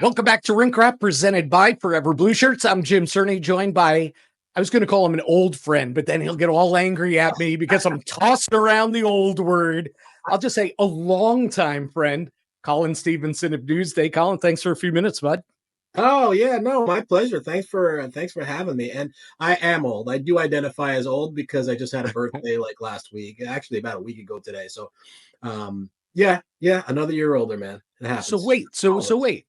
Welcome back to Rink Rap, presented by Forever Blueshirts. I'm Jim Cerny, joined by, I was going to call him an old friend, but then he'll get all angry at me because I'm tossing around the old word. I'll just say a longtime friend, Colin Stephenson of Newsday. Colin, thanks for a few minutes, bud. Oh yeah, no, my pleasure. Thanks for having me. And I am old. I do identify as old because I just had a birthday like last week, actually about a week ago today. So, yeah, another year older, man. It happens.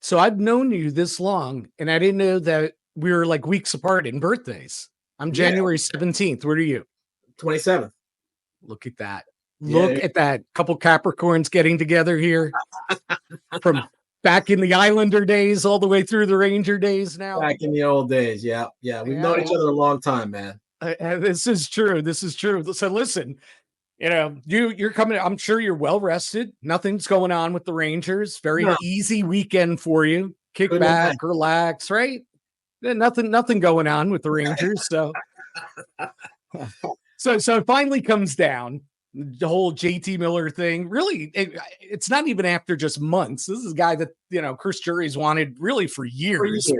So I've known you this long, and I didn't know that we were like weeks apart in birthdays. I'm January 17th. What are you? 27th. Look at that. Look at that. Couple Capricorns getting together here from back in the Islander days all the way through the Ranger days now. Back in the old days. Yeah. We've known each other a long time, man. This is true. So listen, you're coming. I'm sure you're well rested. Nothing's going on with the Rangers. Very easy weekend for you. Kick back, relax, right? Nothing going on with the Rangers. So it finally comes down. The whole JT Miller thing, really, it's not even after just months. This is a guy that, Chris Jury's wanted really for years.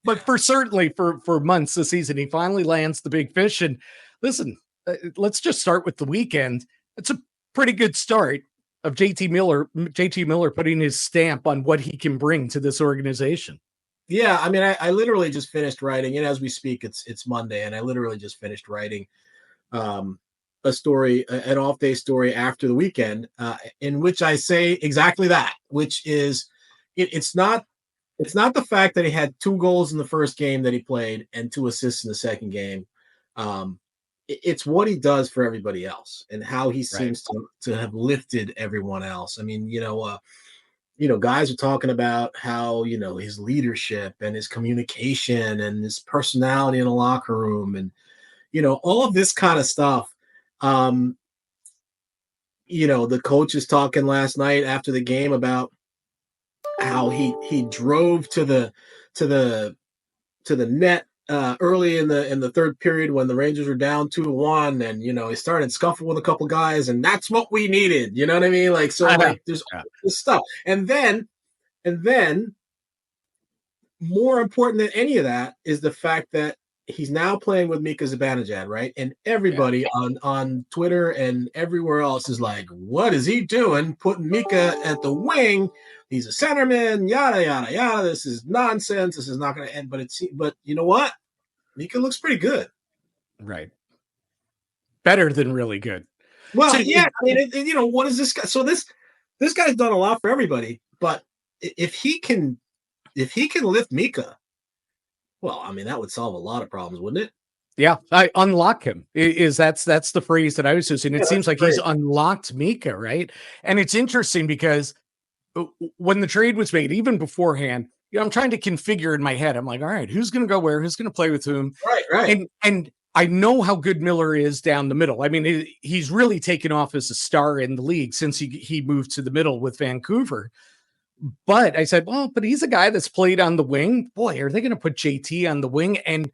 But for certainly for months this season, he finally lands the big fish. And listen, let's just start with the weekend. It's a pretty good start of JT Miller putting his stamp on what he can bring to this organization. Yeah, I mean, I literally just finished writing, and as we speak, it's Monday, and I literally just finished writing a story, an off-day story after the weekend, in which I say exactly that, which is it's not the fact that he had 2 goals in the first game that he played and 2 assists in the second game. It's what he does for everybody else and how he seems to have lifted everyone else. I mean, guys are talking about how, his leadership and his communication and his personality in the locker room and, all of this kind of stuff. The coach is talking last night after the game about how he drove to the net early in the third period when the Rangers were down 2-1, and he started scuffling with a couple guys, and that's what we needed. You know what I mean? Like, so there's all this stuff, and then more important than any of that is the fact that he's now playing with Mika Zibanejad, right? And everybody on Twitter and everywhere else is like, what is he doing putting Mika at the wing? He's a centerman, yada, yada, yada. This is nonsense. This is not going to end. But you know what? Mika looks pretty good. Right. Better than really good. Well, I mean, what is this guy? So this guy's done a lot for everybody, but if he can lift Mika, well, I mean, that would solve a lot of problems, wouldn't it? Yeah, I unlock him. That's the phrase that I was using. It seems like he's unlocked Mika, right? And it's interesting because when the trade was made, even beforehand, I'm trying to configure in my head. I'm like, all right, who's going to go where? Who's going to play with whom? Right. And I know how good Miller is down the middle. I mean, he's really taken off as a star in the league since he moved to the middle with Vancouver. But I said, well, but he's a guy that's played on the wing. Boy, are they going to put JT on the wing? And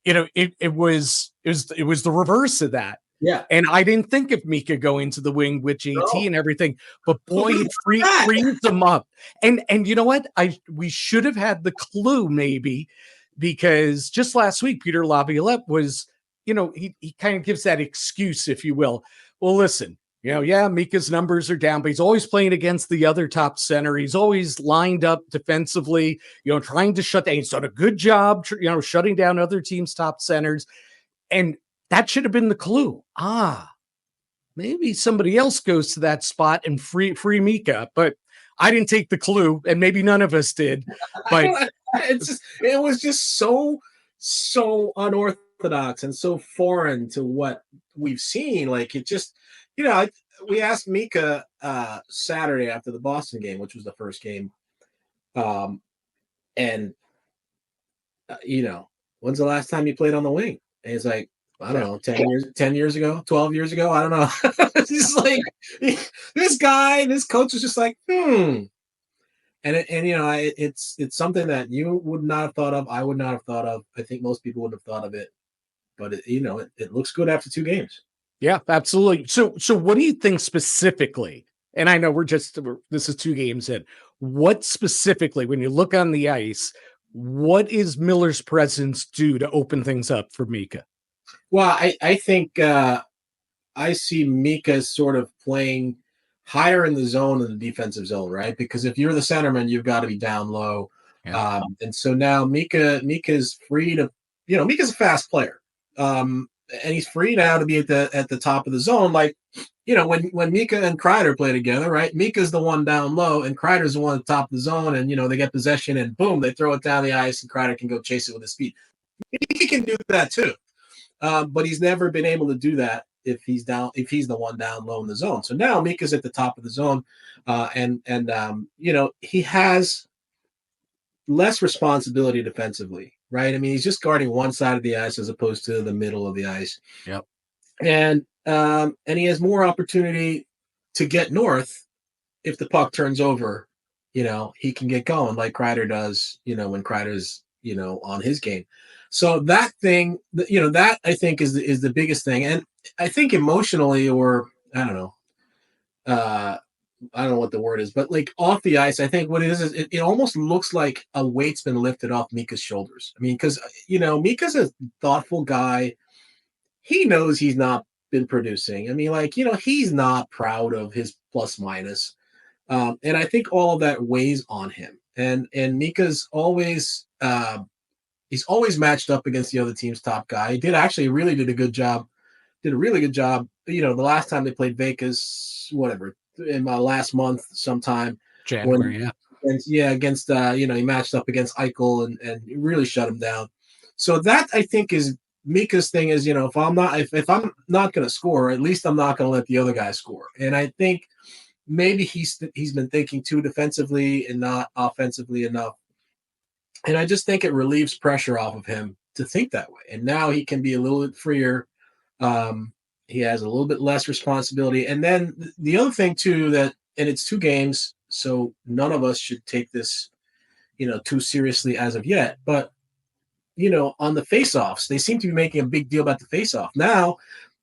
it was the reverse of that. Yeah. And I didn't think of Mika going to the wing with JT and everything, but boy, it frees them up. And you know what? We should have had the clue maybe, because just last week Peter Laviolette was, he kind of gives that excuse, if you will. Well, listen. Mika's numbers are down, but he's always playing against the other top center. He's always lined up defensively, trying to shut down. He's done a good job, shutting down other teams' top centers. And that should have been the clue. Maybe somebody else goes to that spot and free Mika. But I didn't take the clue, and maybe none of us did. But it was just so unorthodox and so foreign to what we've seen. Like, it just, we asked Mika Saturday after the Boston game, which was the first game. When's the last time you played on the wing? And he's like, I don't know, 10 years ago, 12 years ago. I don't know. It's like, this coach is just like, And it's something that you would not have thought of. I would not have thought of. I think most people wouldn't have thought of it, but it looks good after 2 games. Yeah, absolutely. So what do you think specifically and I know this is 2 games in. What specifically, when you look on the ice, what is Miller's presence do to open things up for Mika? Well, I think I see Mika as sort of playing higher in the zone than the defensive zone, right? Because if you're the centerman, you've got to be down low. Yeah. And so now Mika's free to, Mika's a fast player. And he's free now to be at the top of the zone. Like, when Mika and Kreider play together, right? Mika's the one down low and Kreider's the one at the top of the zone. And, they get possession and boom, they throw it down the ice and Kreider can go chase it with his feet. He can do that too. But he's never been able to do that if he's the one down low in the zone. So now Mika's at the top of the zone, and he has less responsibility defensively, right? I mean, he's just guarding one side of the ice as opposed to the middle of the ice. Yep. And he has more opportunity to get north if the puck turns over. He can get going like Kreider does. When Kreider's on his game. So that thing, that I think is the biggest thing. And I think emotionally, or I don't know what the word is, but like off the ice, I think what it is it almost looks like a weight's been lifted off Mika's shoulders. I mean, because, Mika's a thoughtful guy. He knows he's not been producing. I mean, he's not proud of his plus minus. And I think all of that weighs on him. And Mika's always, he's always matched up against the other team's top guy. He did a really good job. The last time they played Vegas, whatever, in my last month sometime. January, against, he matched up against Eichel and really shut him down. So that, I think, is Mika's thing is, if I'm not going to score, at least I'm not going to let the other guy score. And I think maybe he's been thinking too defensively and not offensively enough. And I just think it relieves pressure off of him to think that way. And now he can be a little bit freer. He has a little bit less responsibility. And then the other thing too, and it's 2 games, so none of us should take this, too seriously as of yet. But, on the faceoffs, they seem to be making a big deal about the faceoff. Now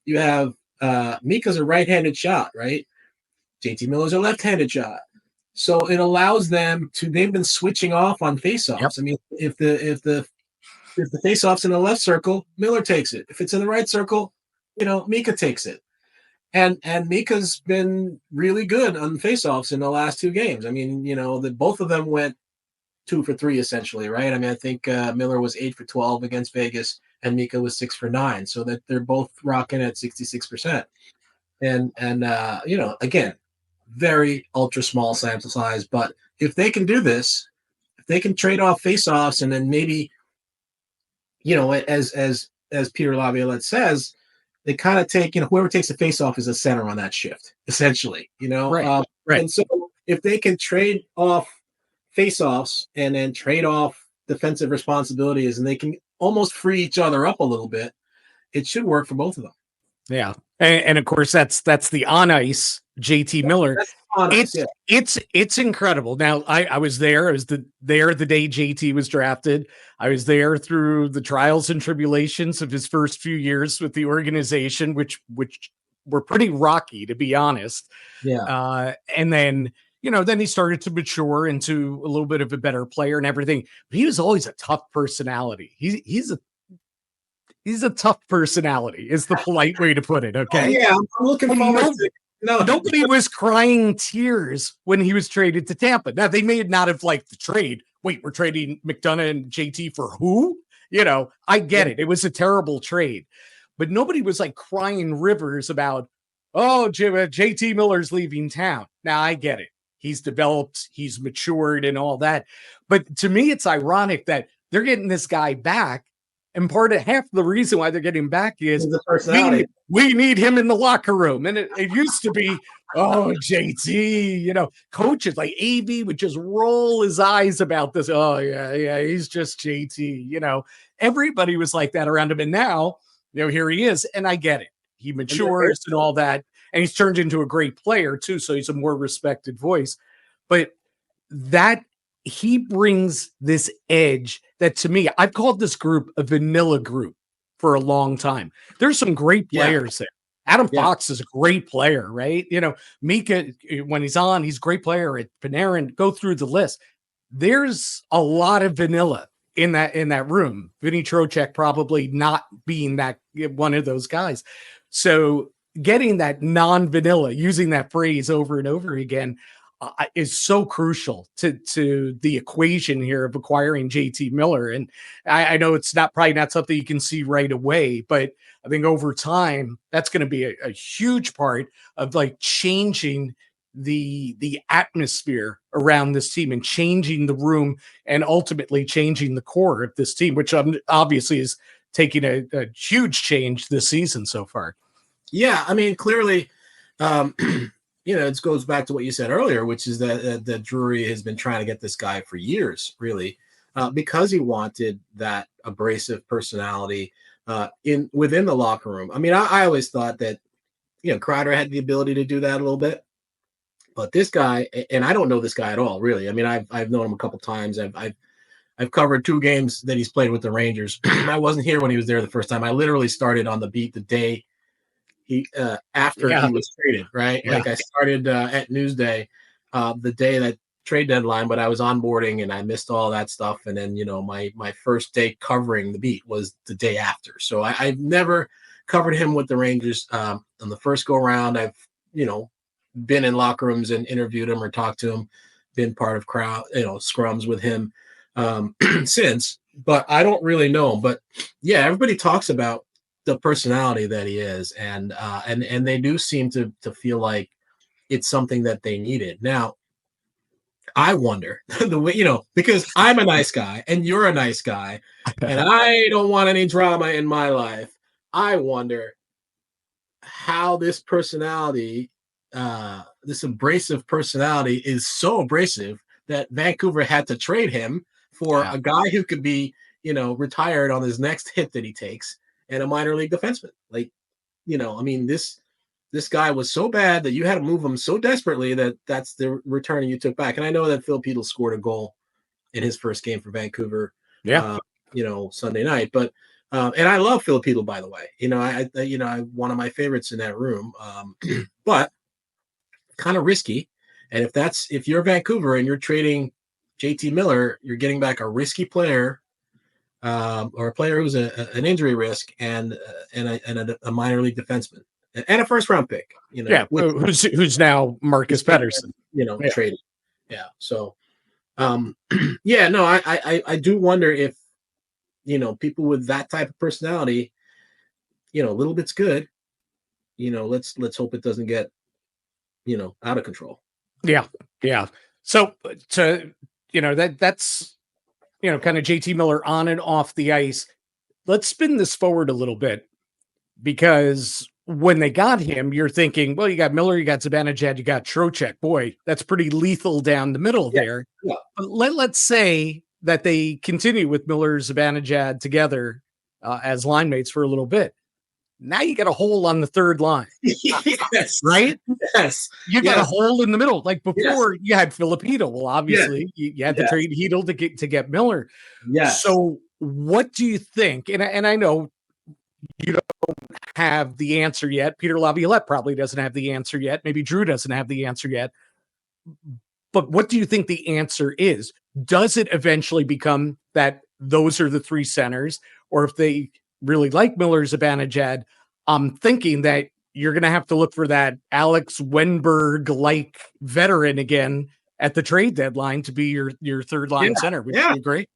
you have Mika's a right-handed shot, right? JT Miller's a left-handed shot. So it allows them they've been switching off on faceoffs. Yep. I mean, if the faceoff's in the left circle, Miller takes it. If it's in the right circle, Mika takes it. And Mika's been really good on faceoffs in the last 2 games. I mean, both of them went 2 for 3 essentially, right? I mean, I think Miller was 8 for 12 against Vegas and Mika was 6 for 9. So that they're both rocking at 66%. And again, very ultra small sample size, but if they can do this, if they can trade off faceoffs, and then maybe, as Peter Laviolette says, they kind of take, whoever takes the faceoff is a center on that shift, essentially, Right. And so if they can trade off faceoffs and then trade off defensive responsibilities, and they can almost free each other up a little bit, it should work for both of them. Yeah. And of course that's the on ice JT Miller. It's incredible. Now I was there. I was there the day JT was drafted. I was there through the trials and tribulations of his first few years with the organization, which were pretty rocky, to be honest. Yeah. And then, then he started to mature into a little bit of a better player and everything. But he was always a tough personality. He's a tough personality, is the polite way to put it. Okay. Yeah, I'm looking forward to it. Nobody was crying tears when he was traded to Tampa. Now, they may not have liked the trade. Wait, we're trading McDonough and JT for who? I get it. It was a terrible trade. But nobody was like crying rivers about, JT Miller's leaving town. Now, I get it. He's developed, he's matured and all that. But to me, it's ironic that they're getting this guy back. And half the reason why they're getting back is the personality. We need him in the locker room. And it used to be, JT, coaches like AB would just roll his eyes about this. Oh, yeah, he's just JT. Everybody was like that around him. And now, here he is. And I get it. He matures and all that. And he's turned into a great player, too. So he's a more respected voice. But that he brings this edge that, to me, I've called this group a vanilla group for a long time. There's some great players there. Adam Fox is a great player, right? Mika, when he's on, he's a great player at Panarin. Go through the list. There's a lot of vanilla in that room. Vinny Trocheck probably not being that one of those guys. So getting that non-vanilla, using that phrase over and over again, is so crucial to the equation here of acquiring JT Miller. And I know it's probably not something you can see right away, but I think over time, that's going to be a huge part of like changing the atmosphere around this team and changing the room and ultimately changing the core of this team, which obviously is taking a huge change this season so far. Yeah, I mean, clearly, it goes back to what you said earlier, which is that Drury has been trying to get this guy for years, really, because he wanted that abrasive personality within the locker room. I mean, I always thought that, Kreider had the ability to do that a little bit, but this guy, and I don't know this guy at all, really. I mean, I've known him a couple times. I've covered 2 games that he's played with the Rangers. I wasn't here when he was there the first time. I literally started on the beat the day after he was traded, right? Yeah. Like I started at Newsday the day that trade deadline, but I was onboarding and I missed all that stuff. And then, my first day covering the beat was the day after. So I've never covered him with the Rangers on the first go round. I've, been in locker rooms and interviewed him or talked to him, been part of scrums with him since, but I don't really know him. But yeah, everybody talks about the personality that he is, and they do seem to feel like it's something that they needed. Now, I wonder the way, because I'm a nice guy and you're a nice guy, and I don't want any drama in my life. I wonder how this personality, this abrasive personality, is so abrasive that Vancouver had to trade him for a guy who could be, retired on his next hit that he takes, and a minor league defenseman. Like, I mean, this guy was so bad that you had to move him so desperately that's the return you took back. And I know that Phil Peedle scored a goal in his first game for Vancouver, Sunday night. But and I love Phil Peedle, by the way. I one of my favorites in that room. But kind of risky. And if you're Vancouver and you're trading JT Miller, you're getting back a risky player. Or a player who's an injury risk and a minor league defenseman and a first round pick, who's now Marcus Pettersson, traded. Yeah. So, I do wonder if, people with that type of personality, a little bit's good, let's hope it doesn't get, out of control. Yeah. Yeah. So that's, kind of JT Miller on and off the ice. Let's spin this forward a little bit, because when they got him, you're thinking, well, you got Miller, you got Zibanejad, you got Trocheck. Boy, that's pretty lethal down the middle there. Yeah. But let's say that they continue with Miller, Zibanejad together as line mates for a little bit. Now you got a hole on the third line. Yes. Right? Yes. You got a hole in the middle. Like before, you had Filipino. Well, obviously, you had to trade Hedl to get Miller. Yeah. So what do you think? And I know you don't have the answer yet. Peter Laviolette probably doesn't have the answer yet. Maybe Drew doesn't have the answer yet. But what do you think the answer is? Does it eventually become that those are the 3 centers? Or if they really like Miller, Zibanejad, I'm thinking that you're going to have to look for that Alex Wenberg-like veteran again at the trade deadline to be your third line center. Would you agree?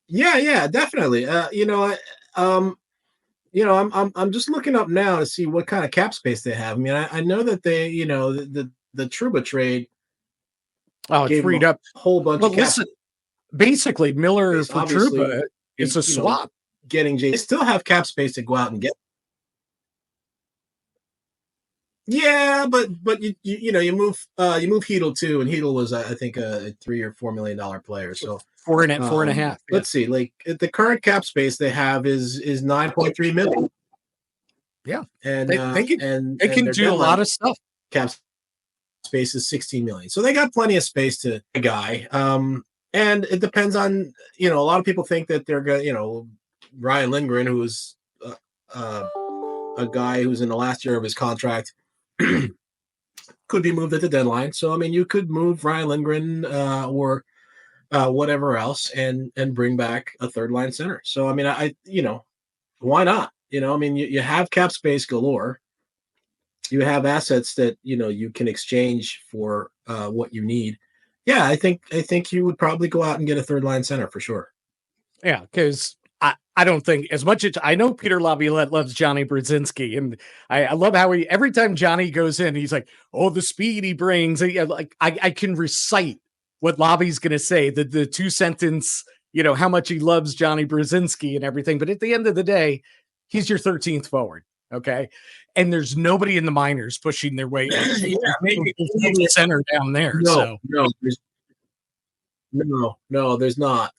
Yeah, definitely. I'm just looking up now to see what kind of cap space they have. I mean, I know that they, the Trouba trade. Oh, it's freed up a whole bunch of cap. Listen, basically, Miller for Trouba is a swap. Getting Jay, they still have cap space to go out and get. Yeah, but you move Hedl too, and Hedl was I think a $3 or $4 million player. So four and a half. Let's see, like the current cap space they have is $9.3 million. Yeah, and they can do a lot of stuff. Cap space is $16 million, so they got plenty of space to a guy. And it depends on a lot of people think that they're going Ryan Lingren, who is a guy who's in the last year of his contract, could be moved at the deadline. So, I mean, you could move Ryan Lindgren or whatever else and bring back a third line center. So, I mean, why not? I mean, you have cap space galore. You have assets that, you can exchange for what you need. Yeah, I think you would probably go out and get a third line center for sure. Yeah, because I don't think, as much as I know Peter Laviolette loves Johnny Brzezinski, and I love how every time Johnny goes in, he's like, oh, the speed he brings. And, I can recite what Lavi's going to say, the 2-sentence, how much he loves Johnny Brzezinski and everything. But at the end of the day, he's your 13th forward. Okay. And there's nobody in the minors pushing their way. Maybe center down there. No, there's not.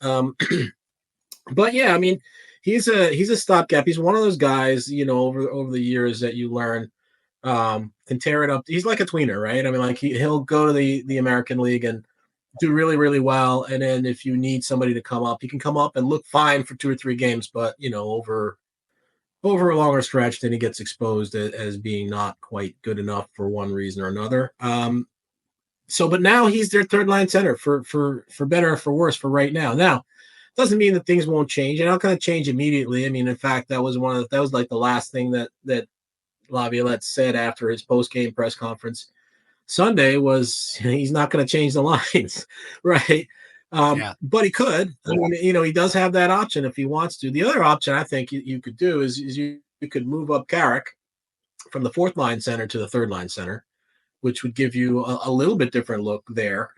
But yeah, I mean, he's a stopgap. He's one of those guys, over the years that you learn can tear it up. He's like a tweener, right? I mean, like he'll go to the American League and do really, really well. And then if you need somebody to come up, he can come up and look fine for 2 or 3 games, but over a longer stretch, then he gets exposed as being not quite good enough for one reason or another. But now he's their third line center for better or for worse for right now. Now, doesn't mean that things won't change. They're not going to change immediately. I mean, in fact, that was like the last thing that Laviolette said after his post-game press conference Sunday was he's not going to change the lines, right? But he could. I mean, he does have that option if he wants to. The other option I think you could do is you could move up Carrick from the fourth line center to the third line center, which would give you a little bit different look there.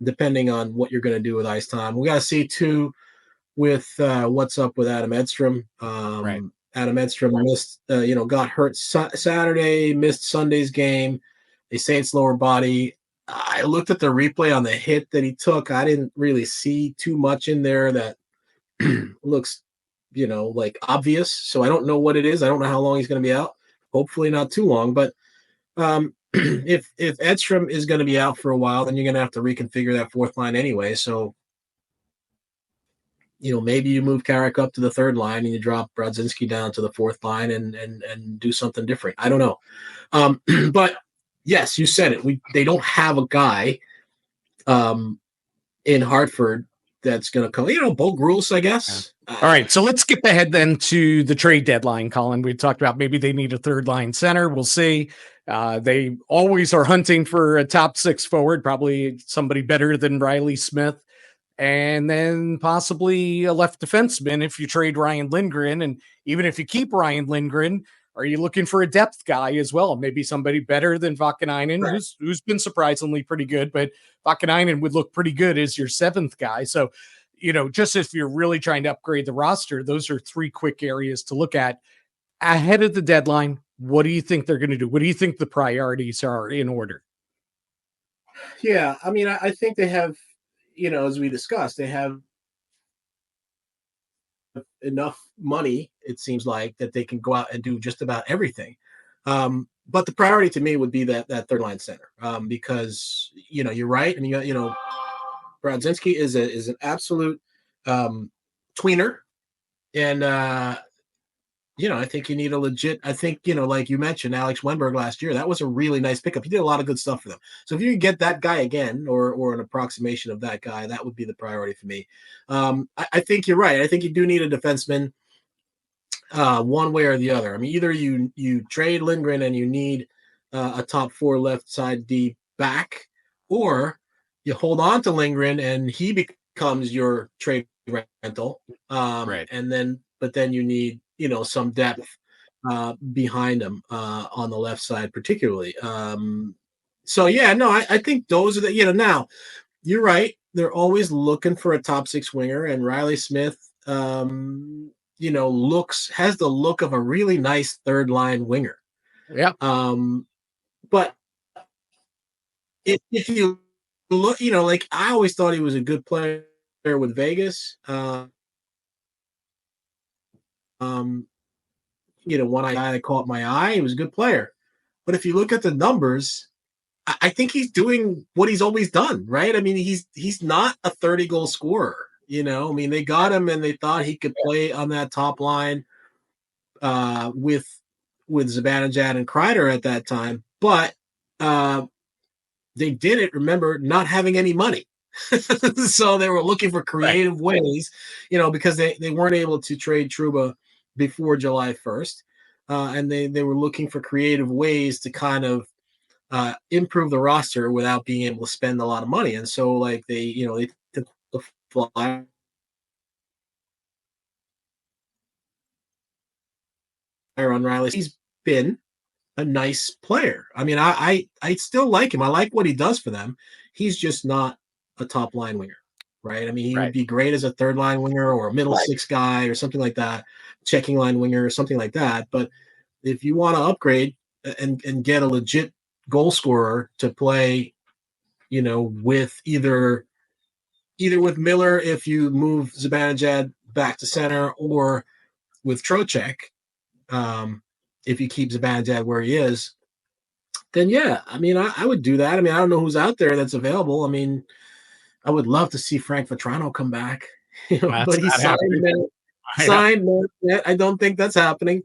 Depending on what you're going to do with ice time. We got to see too with what's up with Adam Edstrom. Right. Adam Edstrom missed, got hurt Saturday, missed Sunday's game. They say it's lower body. I looked at the replay on the hit that he took. I didn't really see too much in there that looks, like obvious. So I don't know what it is. I don't know how long he's going to be out. Hopefully not too long, but if Edstrom is going to be out for a while, then you're going to have to reconfigure that fourth line anyway. So, maybe you move Carrick up to the third line and you drop Brodzinski down to the fourth line and do something different. I don't know. But yes, you said it. They don't have a guy in Hartford that's going to come. Bo Gruls, I guess. All right, so let's skip ahead then to the trade deadline, Colin. We talked about maybe they need a third line center. We'll see. They always are hunting for a top 6 forward, probably somebody better than Riley Smith, and then possibly a left defenseman if you trade Ryan Lindgren. And even if you keep Ryan Lindgren, are you looking for a depth guy as well? Maybe somebody better than Vakanainen, right, who's been surprisingly pretty good, but Vakanainen would look pretty good as your 7th guy. So, just if you're really trying to upgrade the roster, those are 3 quick areas to look at ahead of the deadline. What do you think they're going to do? What do you think the priorities are in order? Yeah, I mean, I think they have, as we discussed, they have enough money, it seems like, that they can go out and do just about everything. But the priority to me would be that third line center, because, you're right. I mean, Brodzinski is an absolute tweener. And, I think you need a legit, like you mentioned, Alex Wenberg last year, that was a really nice pickup. He did a lot of good stuff for them. So if you can get that guy again, or an approximation of that guy, that would be the priority for me. I think you're right. I think you do need a defenseman one way or the other. I mean, either you trade Lindgren and you need a top 4 left side D back, or you hold on to Lindgren and he becomes your trade rental. Right. But then you need, some depth behind him on the left side, particularly. I think those are the, now you're right. They're always looking for a top 6 winger, and Riley Smith, has the look of a really nice third line winger. Yeah. But if you look, I always thought he was a good player with Vegas. One guy that caught my eye, he was a good player. But if you look at the numbers, I think he's doing what he's always done, right? I mean, he's not a 30-goal scorer. I mean, they got him and they thought he could play on that top line with Zibanejad and Kreider at that time, but they did it, remember, not having any money. So they were looking for creative ways, because they weren't able to trade Trouba before July 1st. And they were looking for creative ways to kind of improve the roster without being able to spend a lot of money. And so like they took the flyer on Riley. He's been a nice player. I mean, I still like him. I like what he does for them. He's just not a top line winger, right? I mean, he would be great as a third line winger or a middle six guy or something like that, checking line winger or something like that. But if you want to upgrade and get a legit goal scorer to play, with either with Miller if you move Zibanejad back to center, or with Trocheck, if you keep Zibanejad where he is, then yeah, I mean, I would do that. I mean, I don't know who's out there that's available. I mean, I would love to see Frank Vetrano come back, but he's signed. I don't think that's happening.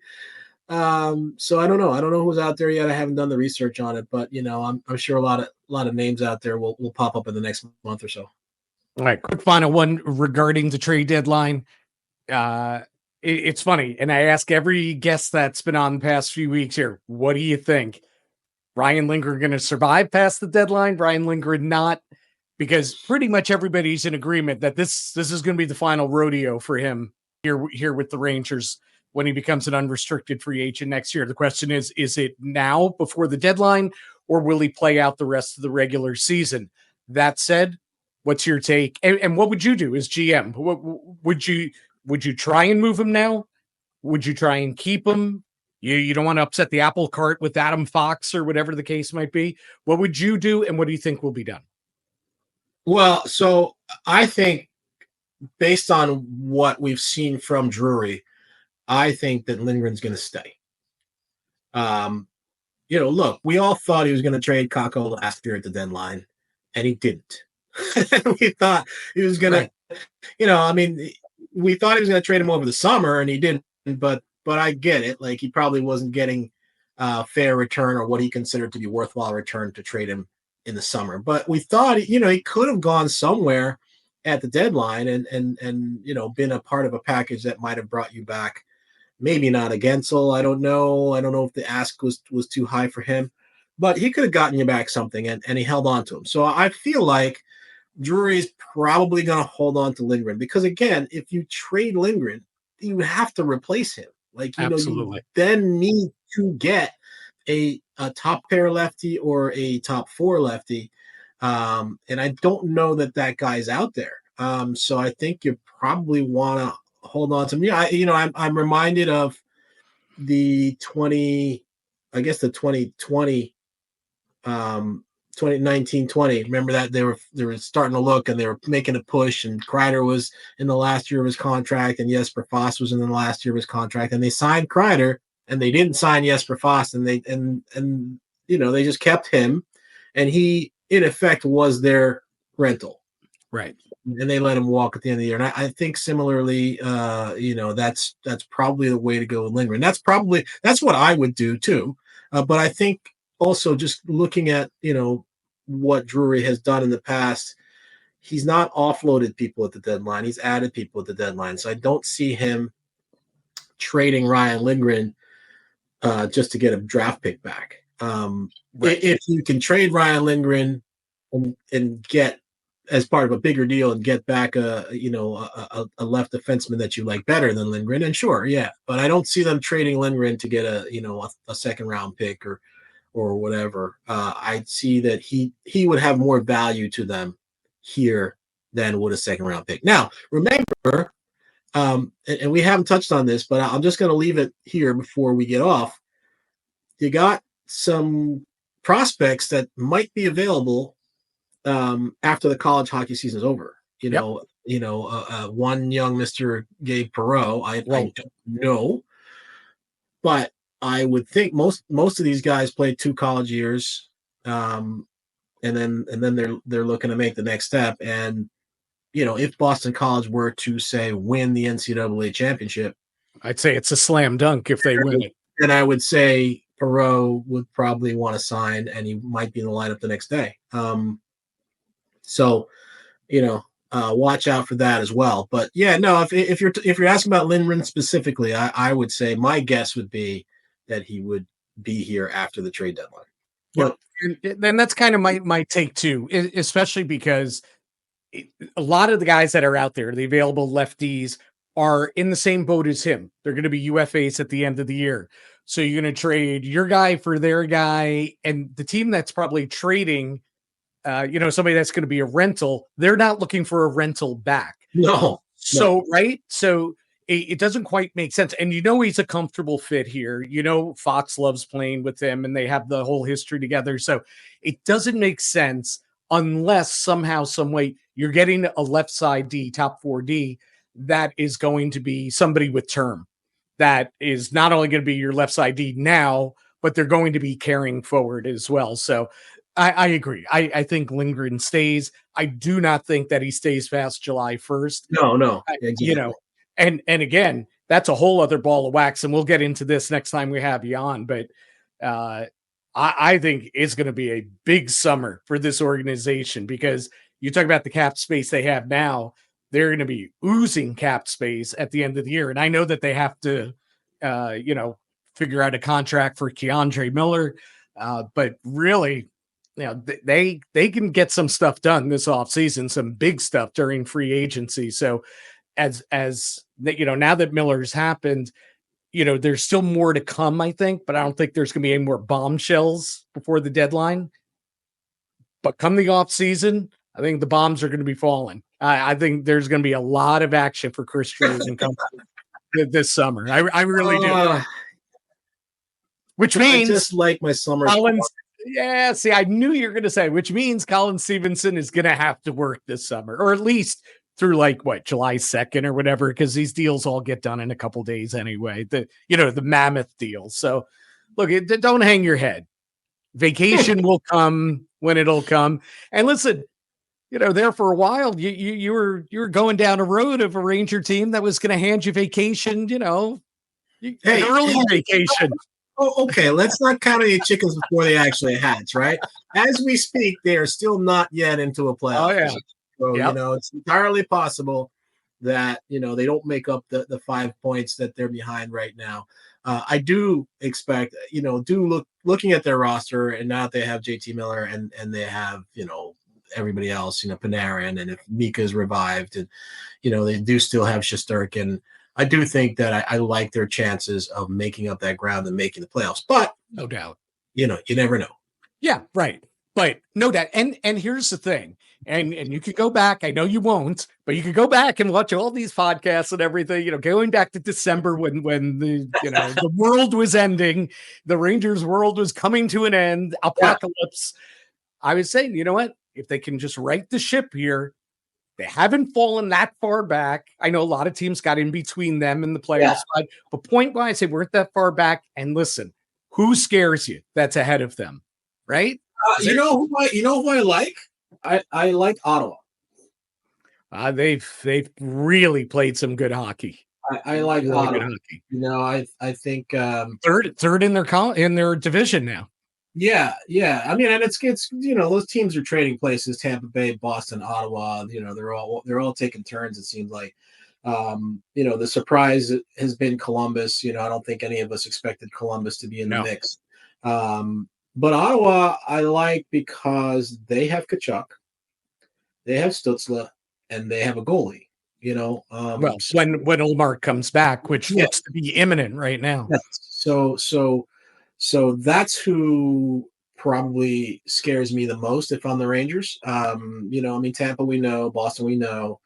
So I don't know. I don't know who's out there yet. I haven't done the research on it, but I'm sure a lot of names out there will pop up in the next month or so. All right, quick final one regarding the trade deadline. It's funny, and I ask every guest that's been on the past few weeks here, what do you think? Ryan Lingren going to survive past the deadline? Ryan Lingren not? Because pretty much everybody's in agreement that this is going to be the final rodeo for him here with the Rangers when he becomes an unrestricted free agent next year. The question is it now before the deadline, or will he play out the rest of the regular season? That said, what's your take? And what would you do as GM? Would you try and move him now? Would you try and keep him? You don't want to upset the apple cart with Adam Fox or whatever the case might be. What would you do, and what do you think will be done? Well, so I think based on what we've seen from Drury, I think that Lindgren's going to stay. Look, we all thought he was going to trade Kakko last year at the deadline, and he didn't. We thought he was going to, I mean, we thought he was going to trade him over the summer, and he didn't. But I get it. Like, he probably wasn't getting fair return or what he considered to be worthwhile return to trade him in the summer. But we thought, he could have gone somewhere at the deadline and been a part of a package that might have brought you back. Maybe not a Gensel. I don't know. I don't know if the ask was too high for him, but he could have gotten you back something, and he held on to him. So I feel like Drury's probably going to hold on to Lindgren because, again, if you trade Lindgren, you have to replace him. Like, Absolutely. You then need to get a top pair lefty or a top four lefty. And I don't know that guy's out there. So I think you probably want to hold on to me. I'm reminded of the 2020, 2019-20. Remember that they were starting to look and they were making a push, and Kreider was in the last year of his contract and Jesper Fast was in the last year of his contract, and they signed Kreider and they didn't sign Jesper Fast, and they just kept him, and he in effect was their rental. Right. And they let him walk at the end of the year. And I think similarly, that's probably the way to go with Lindgren. That's what I would do too. But I think also just looking at, what Drury has done in the past, he's not offloaded people at the deadline. He's added people at the deadline. So I don't see him trading Ryan Lindgren just to get a draft pick back. If you can trade Ryan Lindgren and get, as part of a bigger deal, and get back a left defenseman that you like better than Lindgren, and sure, yeah. But I don't see them trading Lindgren to get a second round pick or whatever. I'd see that he would have more value to them here than would a second round pick. Now, remember, and we haven't touched on this, but I'm just going to leave it here before we get off. You got some prospects that might be available after the college hockey season is over. One young Mr. Gabe Perreault, I don't know, but I would think most of these guys played 2 college years, and then they're looking to make the next step. And if Boston College were to say win the NCAA championship, I'd say it's a slam dunk if they win it. Then I would say Perot would probably want to sign, and he might be in the lineup the next day. So, watch out for that as well. But yeah, no, if you're asking about Lindgren specifically, I would say my guess would be that he would be here after the trade deadline. But then that's kind of my take too, especially because a lot of the guys that are out there, the available lefties, are in the same boat as him. They're going to be UFAs at the end of the year. So you're going to trade your guy for their guy, and the team that's probably trading, somebody that's going to be a rental, they're not looking for a rental back. No. So, right. So it doesn't quite make sense. And he's a comfortable fit here. Fox loves playing with him, and they have the whole history together. So it doesn't make sense unless somehow, some way you're getting a left side D, top 4D, that is going to be somebody with term. That is not only going to be your left side D now, but they're going to be carrying forward as well. So I agree. I think Lingren stays. I do not think that he stays past July 1st. No. Exactly. And again, that's a whole other ball of wax, and we'll get into this next time we have you on. But I think it's going to be a big summer for this organization, because you talk about the cap space they have now. They're going to be oozing cap space at the end of the year. And I know that they have to, figure out a contract for Keandre Miller. But really, they can get some stuff done this offseason, some big stuff during free agency. So as now that Miller's happened, there's still more to come, I think, but I don't think there's going to be any more bombshells before the deadline. But come the offseason, I think the bombs are going to be falling. I think there's going to be a lot of action for Chris Drews and company this summer. I really do. Which means I just like my summer. Yeah, see, I knew you were going to say, which means Colin Stephenson is going to have to work this summer, or at least through July 2nd or whatever, because these deals all get done in a couple days anyway. The mammoth deal. So look, don't hang your head. Vacation will come when it'll come. And listen, there for a while, you were going down a road of a Ranger team that was going to hand you vacation, early vacation. Oh, okay. Let's not count any chickens before they actually hatch, right? As we speak, they are still not yet into a playoff. Oh, yeah. So, it's entirely possible that, they don't make up the 5 points that they're behind right now. I do expect, looking at their roster, and now that they have JT Miller and they have, everybody else, Panarin, and if Mika's revived, and, they do still have Shesterkin. I do think that I like their chances of making up that ground and making the playoffs, but no doubt, you never know. Yeah, right. But no doubt. And here's the thing, and you could go back. I know you won't, but you could go back and watch all these podcasts and everything, going back to December when the, the world was ending, the Rangers world was coming to an end, apocalypse. Yeah. I was saying, you know what, if they can just right the ship here, they haven't fallen that far back. I know a lot of teams got in between them and the playoffs, but point-wise, they weren't that far back. And listen, who scares you that's ahead of them, right? You know who I like? I like Ottawa. They've really played some good hockey. I like really Ottawa. I think third in their division now. Yeah. I mean, and it's those teams are trading places. Tampa Bay, Boston, Ottawa. They're all taking turns. It seems like. The surprise has been Columbus. I don't think any of us expected Columbus to be in the mix. But Ottawa, I like because they have Tkachuk, they have Stützle, and they have a goalie. When Ullmark comes back, which looks to be imminent right now. Yes. So that's who probably scares me the most if I'm the Rangers. Tampa we know, Boston we know,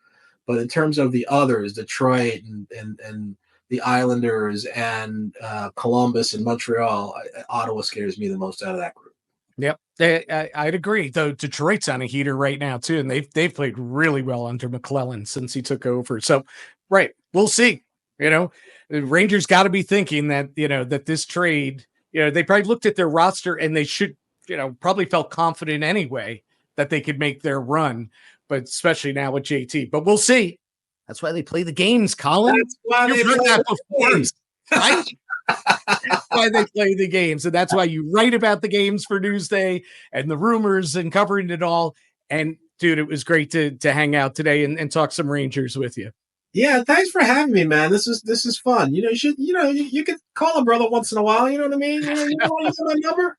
but in terms of the others, Detroit and the Islanders and Columbus and Montreal, Ottawa scares me the most out of that group. Yep, I'd agree. Though Detroit's on a heater right now too, and they've played really well under McClellan since he took over. So, right, we'll see. The Rangers got to be thinking that that this trade. They probably looked at their roster and they should, probably felt confident anyway that they could make their run. but especially now with JT. But we'll see. That's why they play the games, Colin. That's why You've heard that before, right? That's why they play the games, and that's why you write about the games for Newsday and the rumors and covering it all. And dude, it was great to hang out today and talk some Rangers with you. Yeah, thanks for having me, man. This is fun. You could call a brother once in a while. You know what I mean? You know my number.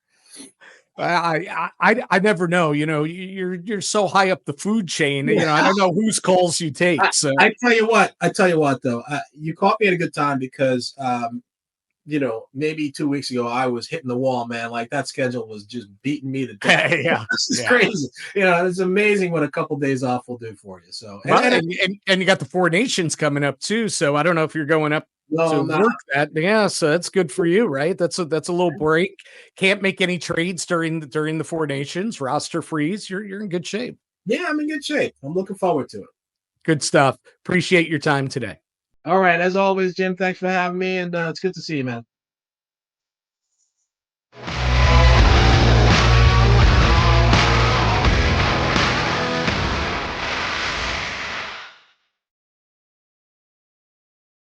I never know. You're so high up the food chain. I don't know whose calls you take. So I tell you what, though, you caught me at a good time because maybe 2 weeks ago I was hitting the wall, man. Like that schedule was just beating me to death. Yeah, this is crazy. It's amazing what a couple days off will do for you. So and you got the Four Nations coming up too. So I don't know if you're going up to work that. Yeah, so that's good for you, right? That's a little break. Can't make any trades during the Four Nations roster freeze. You're in good shape. Yeah, I'm in good shape. I'm looking forward to it. Good stuff. Appreciate your time today. All right, as always, Jim. Thanks for having me, and it's good to see you, man.